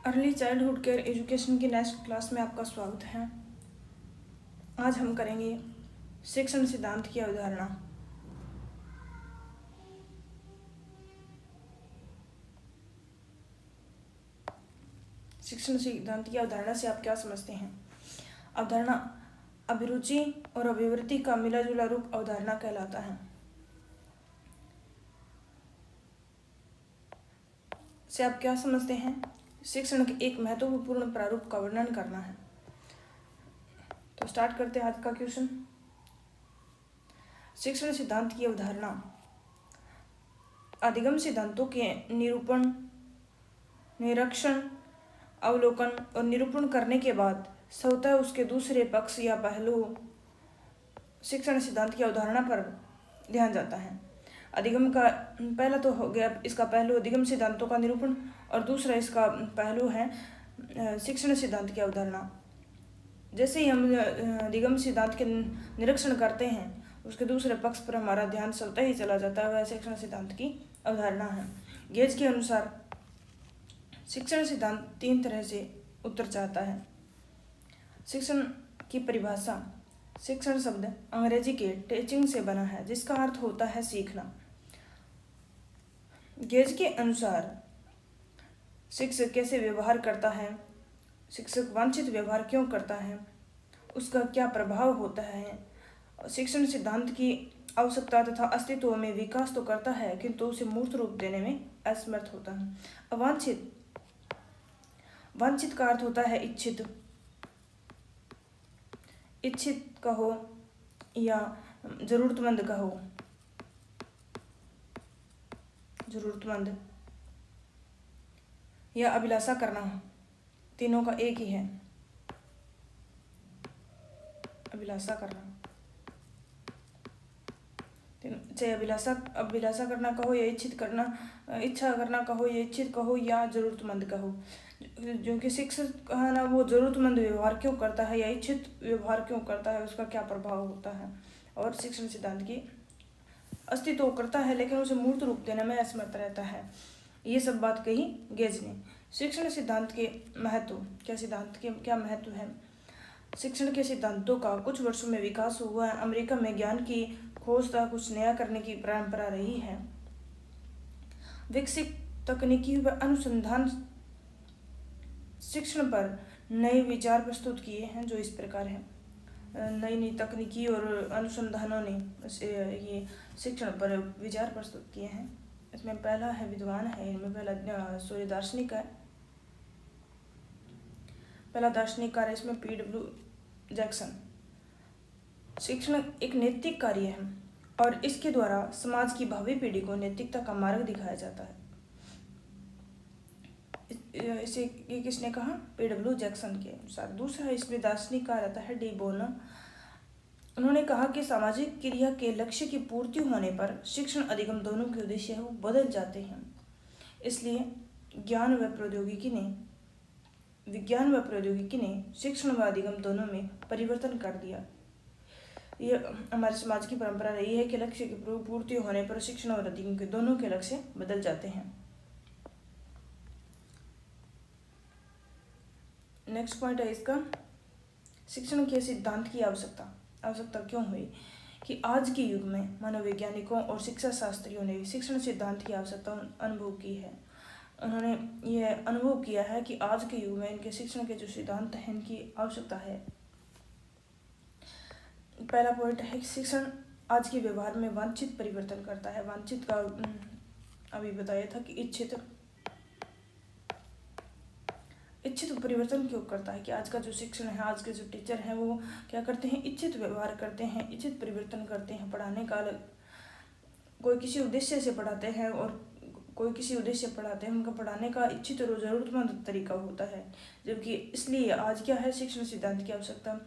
Early childhood care education की next class में आपका स्वागत है। आज हम करेंगे शिक्षण सिद्धांत की अवधारणा। शिक्षण सिद्धांत की अवधारणा से आप क्या समझते हैं? अवधारणा अभिरुचि और अभिवृत्ति का मिला जुला रूप अवधारणा कहलाता है। से आप क्या समझते हैं? शिक्षण के एक महत्वपूर्ण प्रारूप का वर्णन करना है। तो स्टार्ट करते हैं आज का क्वेश्चन। शिक्षण सिद्धांत की अवधारणा अधिगम सिद्धांतों के निरूपण, निरीक्षण, अवलोकन और निरूपण करने के बाद स्वतः उसके दूसरे पक्ष या पहलू शिक्षण सिद्धांत की अवधारणा पर ध्यान जाता है। अधिगम का पहला तो हो गया, इसका पहलू अधिगम सिद्धांतों का निरूपण और दूसरा इसका पहलू है शिक्षण सिद्धांत की अवधारणा। जैसे ही हम अधिगम सिद्धांत के निरीक्षण करते हैं उसके दूसरे पक्ष पर हमारा ध्यान स्वतः ही चला जाता है, वह शिक्षण सिद्धांत की अवधारणा है। गेज के अनुसार शिक्षण सिद्धांत 3 तरह से उत्तर चाहता है। शिक्षण की परिभाषा। शिक्षण शब्द अंग्रेजी के टीचिंग से बना है जिसका अर्थ होता है सीखना। गेज के अनुसार शिक्षक कैसे व्यवहार करता है, शिक्षक वांछित व्यवहार क्यों करता है, उसका क्या प्रभाव होता है। शिक्षण सिद्धांत की आवश्यकता तथा अस्तित्व में विकास तो करता है किंतु उसे मूर्त रूप देने में असमर्थ होता है। अवांछित, वांछित का अर्थ होता है इच्छित, इच्छित कहो या जरूरतमंद कहो, जरूरतमंद या अभिलाषा करना, तीनों का एक ही है, अभिलाषा करना। चाहे अभिलाषा करना कहो या इच्छित करना, इच्छा करना कहो या इच्छित कहो या जरूरतमंद कहो। जो कि शिक्षक है ना, वो जरूरतमंद व्यवहार क्यों करता है या इच्छित व्यवहार क्यों करता है, उसका क्या प्रभाव होता है। और शिक्षण सिद्धांत की अस्तित्व करता है लेकिन उसे मूर्त रूप देने में असमर्थ रहता है। ये सब बात कही गेज ने। शिक्षण सिद्धांत के महत्व, क्या सिद्धांत के क्या महत्व है। शिक्षण के सिद्धांतों का कुछ वर्षों में विकास हुआ है। अमेरिका में ज्ञान की खोज तथा कुछ नया करने की परंपरा रही है। विकसित तकनीकी व अनुसंधान शिक्षण पर नए विचार प्रस्तुत किए हैं जो इस प्रकार है। नई नई तकनीकी और अनुसंधानों ने ये शिक्षण पर विचार प्रस्तुत किए हैं। इसमें पहला है विद्वान है, इनमें पहला दार्शनिक है, पहला दार्शनिक कार्य इसमें PW जैक्सन। शिक्षण एक नैतिक कार्य है और इसके द्वारा समाज की भावी पीढ़ी को नैतिकता का मार्ग दिखाया जाता है। इसे ये किसने कहा? PW जैक्सन के अनुसार। दूसरा इसमें दार्शनिक कार्य आता है डी बोनो। उन्होंने कहा कि सामाजिक क्रिया के लक्ष्य की पूर्ति होने पर शिक्षण अधिगम दोनों के उद्देश्य है वो बदल जाते हैं। इसलिए विज्ञान व प्रौद्योगिकी ने शिक्षण व अधिगम दोनों में परिवर्तन कर दिया। यह हमारे समाज की परंपरा रही है कि लक्ष्य की पूर्ति होने पर शिक्षण और अधिगम के दोनों के लक्ष्य बदल जाते हैं। नेक्स्ट पॉइंट है इसका, शिक्षण के सिद्धांत की आवश्यकता क्यों हुई। कि आज के युग में मनोवैज्ञानिकों और शिक्षा शास्त्रियों ने शिक्षण सिद्धांत की आवश्यकता अनुभव की है। उन्होंने यह अनुभव किया है कि आज के युग में इनके शिक्षण के जो सिद्धांत हैं इनकी आवश्यकता है। पहला पॉइंट है कि शिक्षण आज के व्यवहार में वांछित परिवर्तन करता है। वांछित का अभी बताया था कि इच्छित परिवर्तन क्यों करता है। कि आज का जो शिक्षण है, आज के जो टीचर हैं वो क्या करते हैं, इच्छित व्यवहार करते हैं, इच्छित परिवर्तन करते हैं। पढ़ाने का कोई किसी उद्देश्य से पढ़ाते हैं और कोई किसी उद्देश्य से पढ़ाते हैं। उनका पढ़ाने का इच्छित और जरूरतमंद तरीका होता है। जबकि इसलिए आज क्या है, शिक्षण सिद्धांत की आवश्यकता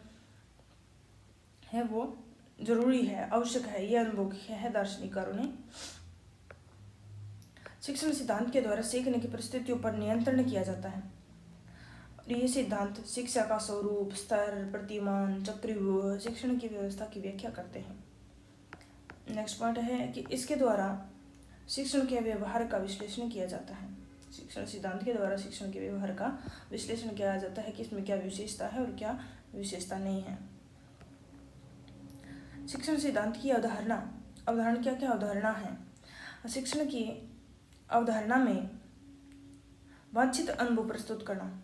है वो जरूरी है, आवश्यक है। यह अनुभव किया है दार्शनिकों ने। शिक्षण सिद्धांत के द्वारा सीखने की परिस्थितियों पर नियंत्रण किया जाता है। ये सिद्धांत शिक्षा का स्वरूप, स्तर, प्रतिमान, चक्रव्यूह, शिक्षण की व्यवस्था की व्याख्या करते हैं। नेक्स्ट पॉइंट है कि इसके द्वारा शिक्षण के व्यवहार का विश्लेषण किया जाता है। शिक्षण सिद्धांत के द्वारा शिक्षण के व्यवहार का विश्लेषण किया जाता है कि इसमें क्या विशेषता है और क्या विशेषता नहीं है। शिक्षण सिद्धांत की अवधारणा क्या क्या अवधारणा है। शिक्षण की अवधारणा में वांछित अनुभव प्रस्तुत करना।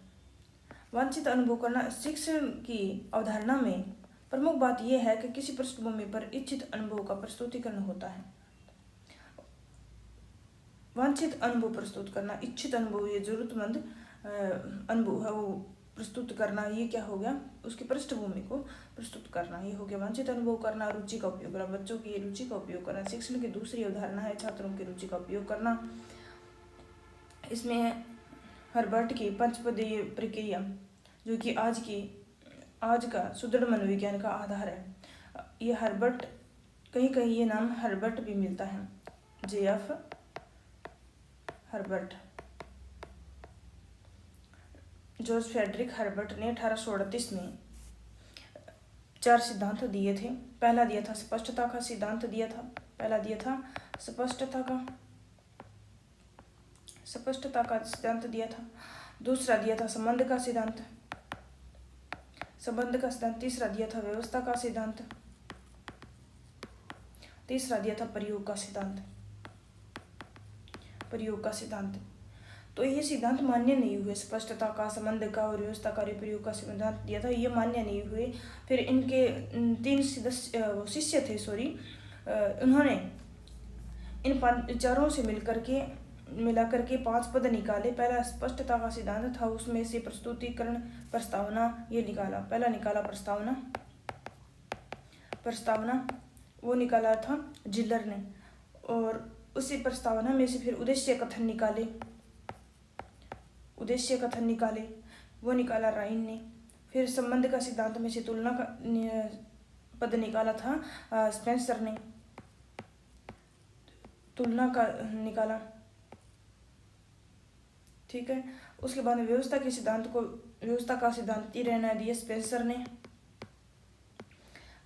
वांछित अनुभव करना शिक्षण की अवधारणा में प्रमुख बात यह है कि किसी पृष्ठभूमि पर इच्छित अनुभव का प्रस्तुतिकरण होता है। वांछित अनुभव प्रस्तुत करना, इच्छित अनुभव, ये जरूरतमंद अनुभव है वो प्रस्तुत करना, ये क्या हो गया, उसकी पृष्ठभूमि को प्रस्तुत करना, ये हो गया वांछित अनुभव करना। रुचि का उपयोग करना, बच्चों की रुचि का उपयोग करना। शिक्षण की दूसरी अवधारणा है छात्रों की रुचि का उपयोग करना। इसमें हर्बर्ट की पंचपदीय प्रक्रिया, जो कि आज का सुदृढ़ मनोविज्ञान का आधार है। ये हर्बर्ट, कहीं कहीं ये नाम हर्बर्ट भी मिलता है, J.F. Herbert. George Frederick Herbert ने 1838 में 4 सिद्धांत दिए थे। पहला दिया था स्पष्टता का सिद्धांत दिया था। पहला दिया था स्पष्टता का सिद्धांत दिया था। दूसरा दिया था संबंध का सिद्धांत। तीसरा दिया था व्यवस्था का सिद्धांत। तीसरा दिया था प्रयोग का सिद्धांत। तो ये सिद्धांत मान्य नहीं हुए। स्पष्टता का, संबंध का और व्यवस्था का, प्रयोग का सिद्धांत दिया था, ये मान्य नहीं हुए। फिर इनके 3 शिष्य थे, उन्होंने इन चारों से मिलाकर के 5 पद निकाले। पहला स्पष्टता का सिद्धांत था, उसमें से प्रस्तुतिकरण, प्रस्तावना ये निकाला। पहला निकाला प्रस्तावना वो निकाला था जिलर ने, और उसी प्रस्तावना में से फिर उद्देश्य कथन निकाले, वो निकाला राइन ने। फिर संबंध का सिद्धांत में से तुलना का पद निकाला था स्पेंसर ने, तुलना का निकाला, ठीक है। उसके बाद में व्यवस्था का सिद्धांत ही रहना दिया स्पेंसर ने।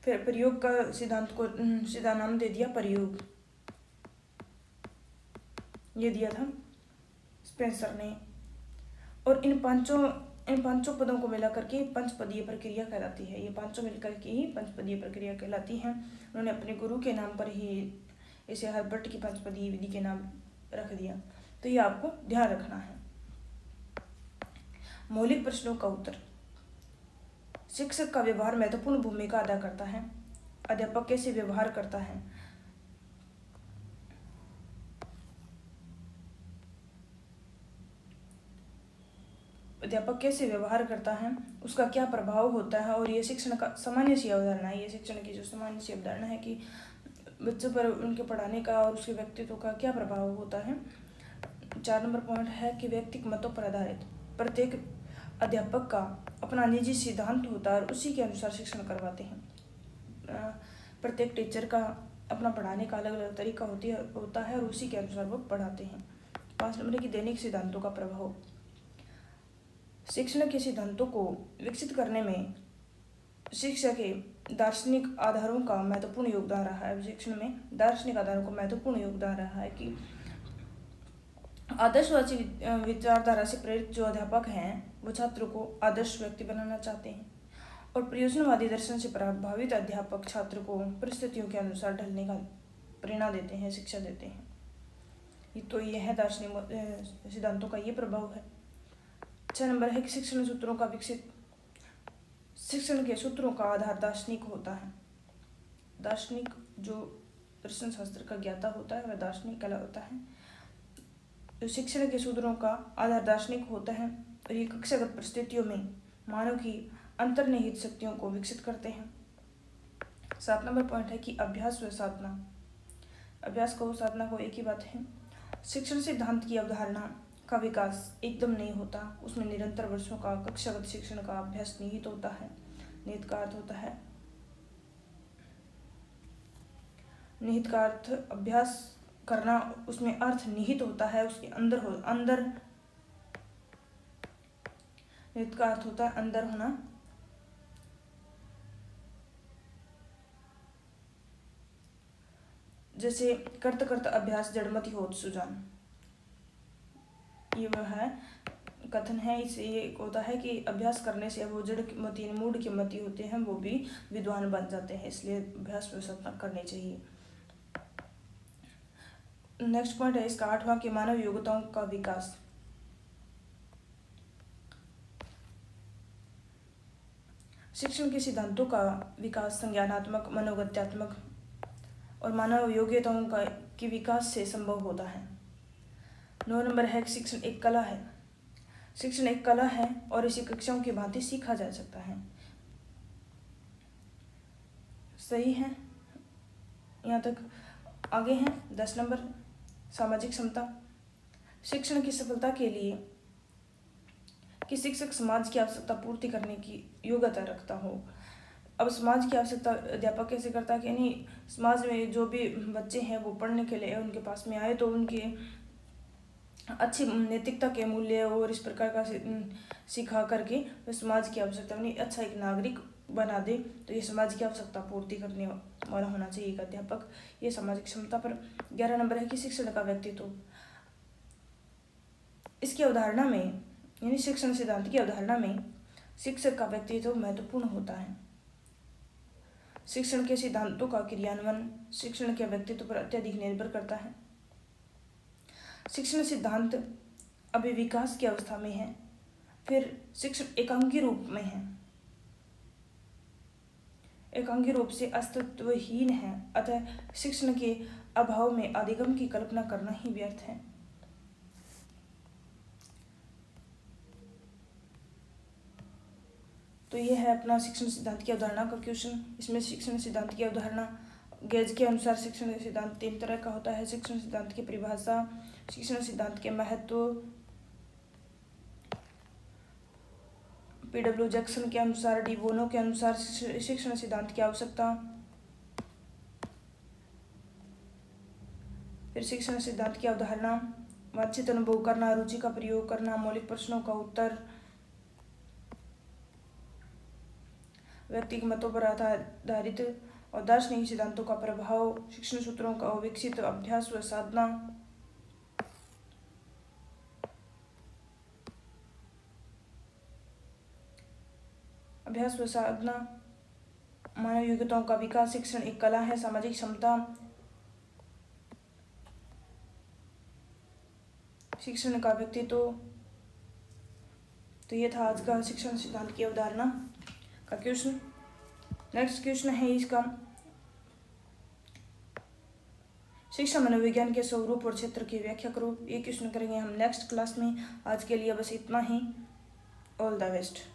फिर प्रयोग का सिद्धांत को सीधा नाम दे दिया प्रयोग, ये दिया था स्पेंसर ने। और इन पांचों पदों को मिलाकर के पंचपदीय प्रक्रिया कहलाती है। ये पांचों मिलकर के ही पंचपदीय प्रक्रिया कहलाती है। उन्होंने अपने गुरु के नाम पर ही इसे हर्बर्ट की पंचपदीय विधि के नाम रख दिया। तो ये आपको ध्यान रखना है। मौलिक प्रश्नों का उत्तर। शिक्षक का व्यवहार महत्वपूर्ण भूमिका अदा करता है। अध्यापक कैसे व्यवहार करता है, उसका क्या प्रभाव होता है, और ये शिक्षण का सामान्य सी अवधारणा है। ये शिक्षण की जो सामान्य सी अवधारणा है कि बच्चों पर उनके पढ़ाने का और उसके व्यक्तित्व का क्या प्रभाव होता है। 4 नंबर पॉइंट है कि व्यक्तिगत मतों पर आधारित। प्रत्येक अध्यापक का अपना निजी सिद्धांत होता है और उसी के अनुसार शिक्षण करवाते हैं। प्रत्येक टीचर का अपना पढ़ाने का अलग अलग तरीका होता है और उसी के अनुसार वो पढ़ाते हैं। 5 नंबर की दैनिक सिद्धांतों का प्रभाव। शिक्षण के सिद्धांतों को विकसित करने में शिक्षा के दार्शनिक आधारों का महत्वपूर्ण योगदान रहा है। शिक्षण में दार्शनिक आधारों का महत्वपूर्ण योगदान रहा है कि आदर्शवादी विचारधारा से प्रेरित जो अध्यापक हैं वो छात्रों को आदर्श व्यक्ति बनाना चाहते हैं, और प्रयोजनवादी दर्शन से प्रभावित अध्यापक छात्र को परिस्थितियों के अनुसार ढलने का प्रेरणा देते हैं, शिक्षा देते हैं। तो यह है दार्शनिक सिद्धांतों का ये प्रभाव है। 6 नंबर है कि शिक्षण के सूत्रों का आधार दार्शनिक होता है। दार्शनिक जो दर्शन शास्त्र का ज्ञाता होता है वह दार्शनिक कहलाता है। तो शिक्षण के सूत्रों का आधार दार्शनिक होता है और ये कक्षागत परिस्थितियों में मानव की अंतर्निहित शक्तियों को विकसित करते हैं। 7 नंबर पॉइंट है कि अभ्यास व साधना। अभ्यास को साधना को एक ही बात है। शिक्षण सिद्धांत की अवधारणा का विकास एकदम नहीं होता, उसमें निरंतर वर्षों का कक्षागत शिक्षण का अभ्यास निहित होता है। निहित का अर्थ होता है, निहित का अर्थ अभ्यास करना, उसमें अर्थ निहित होता है, उसके अंदर निहित का अर्थ होता है अंदर होना। जैसे करत करत अभ्यास जड़मति होत सुजान। ये वह है कथन है। इससे ये होता है कि अभ्यास करने से वो जड़ मती मूड के मती होते हैं वो भी विद्वान बन जाते हैं, इसलिए अभ्यास में करनी चाहिए। नेक्स्ट पॉइंट है इसका 8वां कि मानव योग्यताओं का विकास। शिक्षण के सिद्धांतों का विकास संज्ञानात्मक, मनोगत्यात्मक और मानव योग्यताओं का के विकास से संभव होता है। 9 नंबर है शिक्षण एक कला है। शिक्षण एक कला है और इसे कक्षाओं की भांति सीखा जा सकता है। सही है, यहाँ तक आगे हैं। 10 नंबर सामाजिक क्षमता। शिक्षण की सफलता के लिए कि शिक्षक समाज की आवश्यकता पूर्ति करने की योग्यता रखता हो। अब समाज की आवश्यकता अध्यापक कैसे करता है कि नहीं, समाज में जो भी बच्चे हैं वो पढ़ने के लिए उनके पास में आए तो उनके अच्छी नैतिकता के मूल्य और इस प्रकार का सिखा करके तो समाज की आवश्यकता उन्हें अच्छा एक नागरिक बना दे। तो ये समाज की आवश्यकता पूर्ति करने वाला होना चाहिए एक अध्यापक। ये सामाजिक क्षमता पर। 11 नंबर है कि शिक्षण का व्यक्तित्व। इसकी अवधारणा में यानी शिक्षण सिद्धांत की अवधारणा में शिक्षक का व्यक्तित्व महत्वपूर्ण होता है। शिक्षण के सिद्धांतों का क्रियान्वयन शिक्षण के व्यक्तित्व पर अत्यधिक निर्भर करता है। शिक्षण सिद्धांत अभी विकास की अवस्था में है। फिर शिक्षण एकांकी रूप में है, एकांकी रूप से अस्तित्वहीन है, अतः शिक्षण के अभाव में अधिगम की कल्पना करना ही व्यर्थ है। तो यह है अपना शिक्षण सिद्धांत की अवधारणा का क्वेश्चन। इसमें शिक्षण सिद्धांत की अवधारणा गेज के अनुसार शिक्षण सिद्धांत 3 तरह का होता है। शिक्षण सिद्धांत की परिभाषा, शिक्षण सिद्धांत के महत्व, पीडब्ल्यू जैक्सन के अनुसार, डी बोनो के अनुसार शिक्षण सिद्धांत की आवश्यकता, फिर शिक्षण सिद्धांत की अवधारणा, वांछित अनुभव करना, रुचि का प्रयोग करना, मौलिक प्रश्नों का उत्तर, व्यक्तिगत मतों पर आधारित और दार्शनिक सिद्धांतों का प्रभाव, शिक्षण सूत्रों का विकसित अभ्यास व साधना, मानव योग्यताओं का विकास, शिक्षण एक कला है, सामाजिक क्षमता, शिक्षण का व्यक्तित्व। तो ये था आज का शिक्षण सिद्धांत की अवधारणा का क्वेश्चन। नेक्स्ट क्वेश्चन है इसका, शिक्षा मनोविज्ञान के स्वरूप और क्षेत्र की व्याख्या करो। ये क्वेश्चन करेंगे हम नेक्स्ट क्लास में। आज के लिए बस इतना ही। All the best.